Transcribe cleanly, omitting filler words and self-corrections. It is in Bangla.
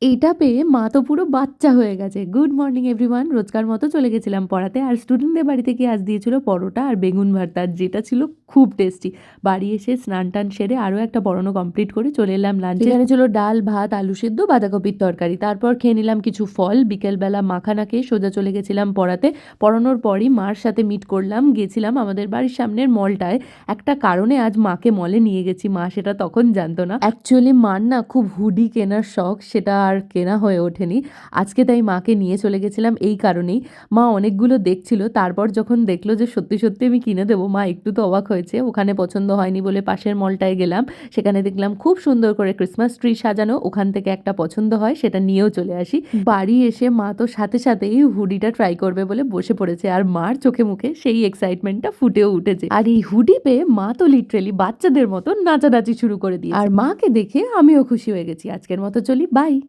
এইটা পেয়ে মা তো পুরো বাচ্চা হয়ে গেছে। Good morning everyone. রোজকার মতো চলে গেছিলাম পড়াতে। আর স্টুডেন্টদের বাড়ি থেকে আজ দিয়েছিল পরোটা আর বেগুন ভর্তা, যেটা ছিল খুব টেস্টি। বাড়ি এসে স্নান-টান সেরে আরও একটা পড়ানো কমপ্লিট করে চলে এলাম লাঞ্চে। এখানে ছিল ডাল, ভাত, আলু সেদ্ধ, বাঁধাকপির তরকারি। তারপর খেয়ে নিলাম কিছু ফল। বিকেলবেলা মাখানা খেয়ে সোজা চলে গেছিলাম পড়াতে। পড়ানোর পরই মার সাথে মিট করলাম। গেছিলাম আমাদের বাড়ির সামনের মলটায়। একটা কারণে আজ মাকে মলে নিয়ে গেছি। মা সেটা তখন জানতো না। অ্যাকচুয়ালি মার না খুব হুডি কেনার শখ, সেটা আর কেনা হয়ে ওঠেনি। আজকে তাই মাকে নিয়ে চলে গেছিলাম এই কারণেই। মা অনেকগুলো দেখছিল, তারপর যখন দেখলো যে সত্যি সত্যি আমি কিনে দেবো, মা একটু তো অবাক হয়েছে। ওখানে পছন্দ হয়নি বলে পাশের মলটায় গেলাম। সেখানে দেখলাম খুব সুন্দর করে ক্রিসমাস ট্রি সাজানো। ওখান থেকে একটা পছন্দ হয়, সেটা নিয়েও চলে আসি। বাড়ি এসে মা তো সাথে সাথেই হুডিটা ট্রাই করবে বলে বসে পড়েছে। আর মার চোখে মুখে সেই এক্সাইটমেন্টটা ফুটেও উঠেছে। আর এই হুডি পেয়ে মা তো লিটারেলি বাচ্চাদের মতো নাচানাচি শুরু করে দিয়েছে। আর মাকে দেখে আমিও খুশি হয়ে গেছি। আজকের মতো চলি, বাই।